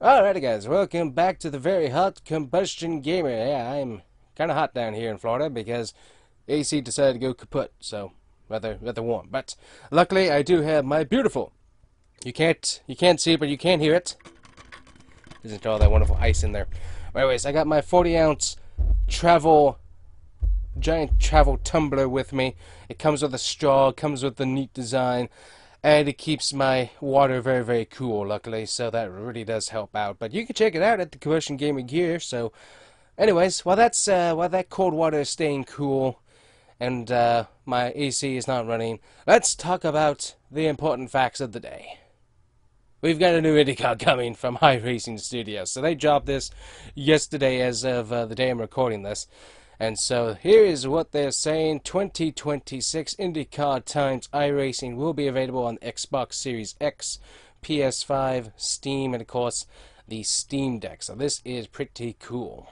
Alrighty guys, welcome back to the very hot Combustion Gamer. Yeah, I'm kind of hot down here in Florida because AC decided to go kaput, so rather warm. But luckily I do have my beautiful, you can't see it, but you can hear it. Isn't all that wonderful ice in there? Anyways, I got my 40-ounce giant travel tumbler with me. It comes with a straw, comes with a neat design, and it keeps my water very cool, luckily, so that really does help out. But you can check it out at the Combustion Gamer gear. So anyways, while that cold water is staying cool and my AC is not running, let's talk about the important facts of the day. We've got a new IndyCar coming from Iracing Studios. So they dropped this yesterday as of the day I'm recording this. And so here is what they're saying. 2026 IndyCar times iRacing will be available on Xbox Series X, PS5, Steam, and of course the Steam Deck. So this is pretty cool.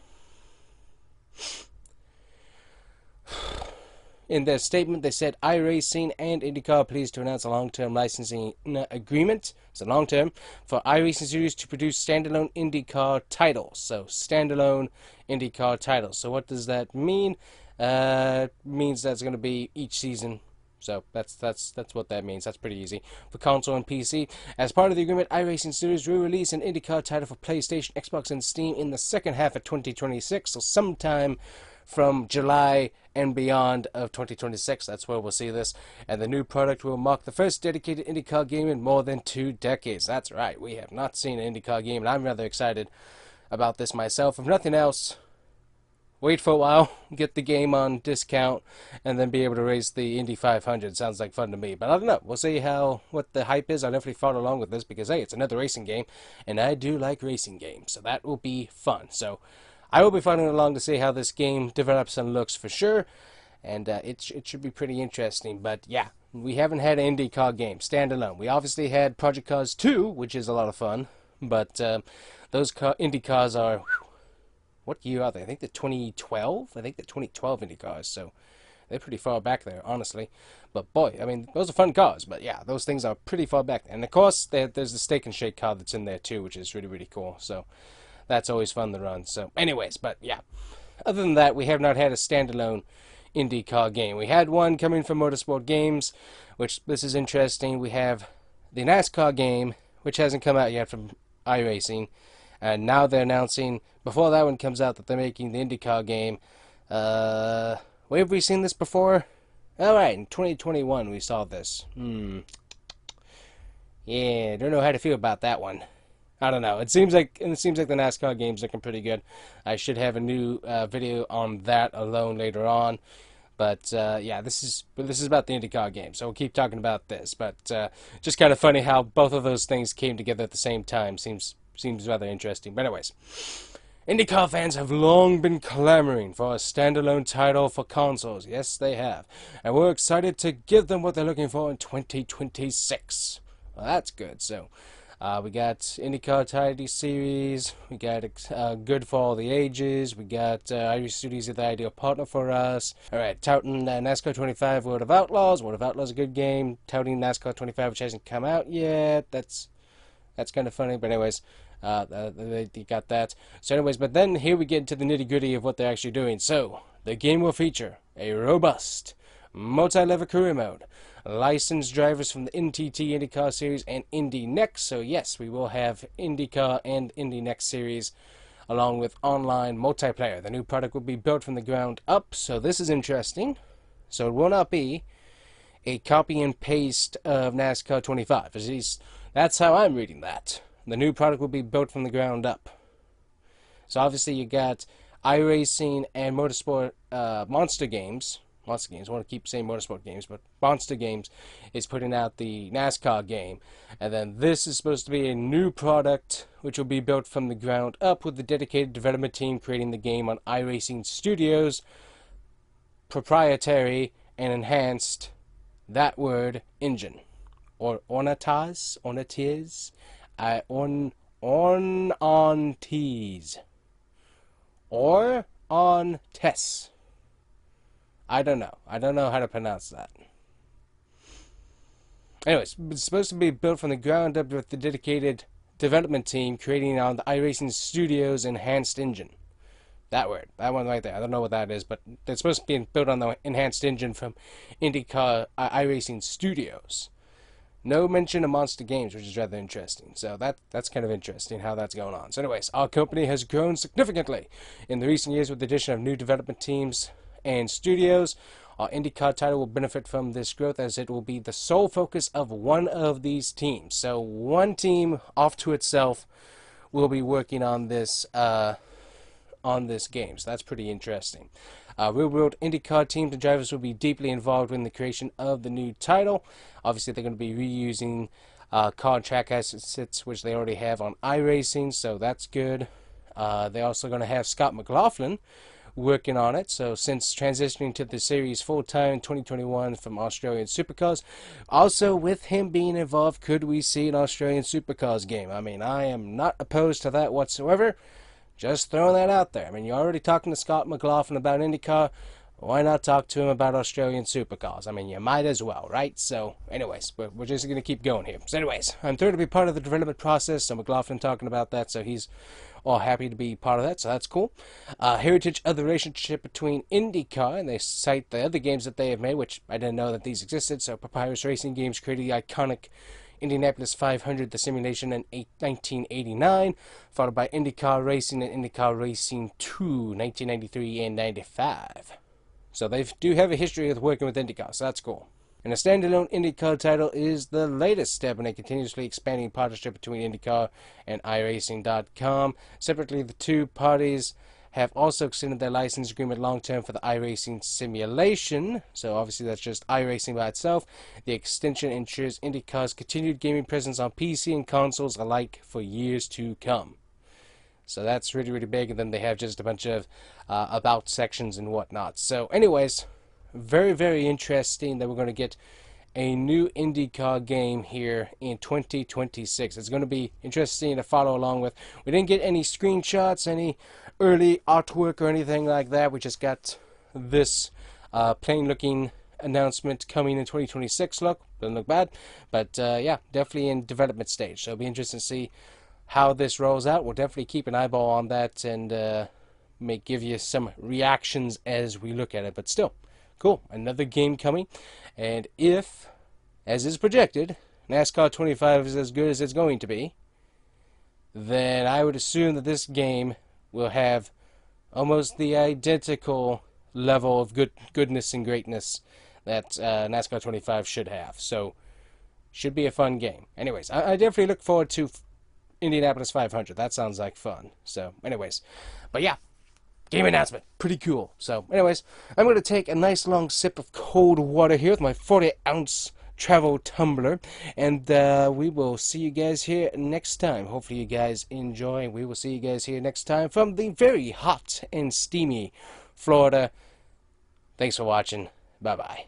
In their statement, they said iRacing and IndyCar are pleased to announce a long-term licensing agreement. It's a long-term for iRacing Studios to produce standalone IndyCar titles. So standalone IndyCar titles. So what does that mean? It means that's going to be each season. So that's what that means. That's pretty easy for console and PC. As part of the agreement, iRacing Studios will release an IndyCar title for PlayStation, Xbox, and Steam in the second half of 2026. So sometime from July and beyond of 2026, that's where we'll see this. And the new product will mark the first dedicated IndyCar game in more than 2 decades. That's right, we have not seen an IndyCar game, and I'm rather excited about this myself. If nothing else, wait for a while, get the game on discount, and then be able to race the Indy 500. Sounds like fun to me. But I don't know. We'll see what the hype is. I'll definitely follow along with this because, hey, it's another racing game, and I do like racing games. So that will be fun. So I will be following along to see how this game develops and looks for sure. And it should be pretty interesting. But yeah, we haven't had an IndyCar game standalone. We obviously had Project Cars 2, which is a lot of fun. But those IndyCars are... What year are they? I think they're 2012. I think they're 2012 IndyCars, so they're pretty far back there, honestly. But boy, I mean, those are fun cars. But yeah, those things are pretty far back. And of course, there's the Steak and Shake car that's in there too, which is really cool. So that's always fun to run. So anyways, but yeah. Other than that, we have not had a standalone IndyCar game. We had one coming from Motorsport Games, which this is interesting. We have the NASCAR game, which hasn't come out yet from iRacing. And now they're announcing, before that one comes out, that they're making the IndyCar game. Where have we seen this before? Alright, in 2021 we saw this. Yeah, don't know how to feel about that one. I don't know. It seems like the NASCAR game's looking pretty good. I should have a new video on that alone later on. But yeah, this is about the IndyCar game, so we'll keep talking about this. But just kind of funny how both of those things came together at the same time. Seems rather interesting. But anyways, IndyCar fans have long been clamoring for a standalone title for consoles. Yes, they have. And we're excited to give them what they're looking for in 2026. Well, that's good. So, we got IndyCar Title Series. We got Good for All the Ages. We got Irish Studios are the ideal partner for us. Alright, touting NASCAR 25 World of Outlaws. World of Outlaws is a good game. Touting NASCAR 25, which hasn't come out yet. That's kind of funny. But anyways, they got that. So anyways, but then here we get into the nitty-gritty of what they're actually doing. So, the game will feature a robust multi-level career mode, licensed drivers from the NTT IndyCar Series and Indy Next. So yes, we will have IndyCar and Indy Next Series along with online multiplayer. The new product will be built from the ground up. So this is interesting. So it will not be a copy and paste of NASCAR 25. At least that's how I'm reading that. The new product will be built from the ground up. So obviously you got iRacing and Motorsport Monster Games. I want to keep saying Motorsport Games, but Monster Games is putting out the NASCAR game. And then this is supposed to be a new product which will be built from the ground up with the dedicated development team creating the game on iRacing Studios proprietary and enhanced that word engine. Or Ornatiz, or on Tess. I don't know. I don't know how to pronounce that. Anyways, it's supposed to be built from the ground up with the dedicated development team creating on the iRacing Studios enhanced engine. That word, that one right there. I don't know what that is, but it's supposed to be built on the enhanced engine from IndyCar iRacing Studios. No mention of Monster Games, which is rather interesting. So that's kind of interesting how that's going on. So anyways, our company has grown significantly in the recent years with the addition of new development teams and studios. Our IndyCar title will benefit from this growth as it will be the sole focus of one of these teams. So one team off to itself will be working on this game. So that's pretty interesting. Real-world IndyCar teams and drivers will be deeply involved in the creation of the new title. Obviously, they're going to be reusing car and track assets, which they already have on iRacing, so that's good. They're also going to have Scott McLaughlin working on it. So since transitioning to the series full-time in 2021 from Australian Supercars, also with him being involved, could we see an Australian Supercars game? I mean, I am not opposed to that whatsoever. Just throwing that out there. I mean, you're already talking to Scott McLaughlin about IndyCar. Why not talk to him about Australian Supercars? I mean, you might as well, right? So, anyways, we're just going to keep going here. So, anyways, I'm thrilled to be part of the development process. So, McLaughlin talking about that, so he's all happy to be part of that, so that's cool. Heritage of the relationship between IndyCar, and they cite the other games that they have made, which I didn't know that these existed. So, Papyrus Racing Games created the iconic Indianapolis 500, the simulation, in 1989, followed by IndyCar Racing and IndyCar Racing 2, 1993 and 95. So they do have a history of working with IndyCar, so that's cool. And a standalone IndyCar title is the latest step in a continuously expanding partnership between IndyCar and iRacing.com. Separately, the two parties have also extended their license agreement long-term for the iRacing simulation. So obviously that's just iRacing by itself. The extension ensures IndyCar's continued gaming presence on PC and consoles alike for years to come. So that's really, really big. And then they have just a bunch of about sections and whatnot. So anyways, very, very interesting that we're going to get a new IndyCar game here in 2026. It's going to be interesting to follow along with. We didn't get any screenshots, any early artwork or anything like that. We just got this plain looking announcement coming in 2026. Look, doesn't look bad, but yeah, definitely in development stage. So it'll be interesting to see how this rolls out. We'll definitely keep an eyeball on that and may give you some reactions as we look at it. But still, cool. Another game coming. And if, as is projected, NASCAR 25 is as good as it's going to be, then I would assume that this game will have almost the identical level of goodness and greatness that NASCAR 25 should have. So, should be a fun game. Anyways, I definitely look forward to Indianapolis 500. That sounds like fun. So, anyways. But yeah, game announcement. Pretty cool. So, anyways, I'm going to take a nice long sip of cold water here with my 40-ounce travel tumbler, and we will see you guys here next time. Hopefully you guys enjoy. We will see you guys here next time from the very hot and steamy Florida. Thanks for watching. Bye-bye.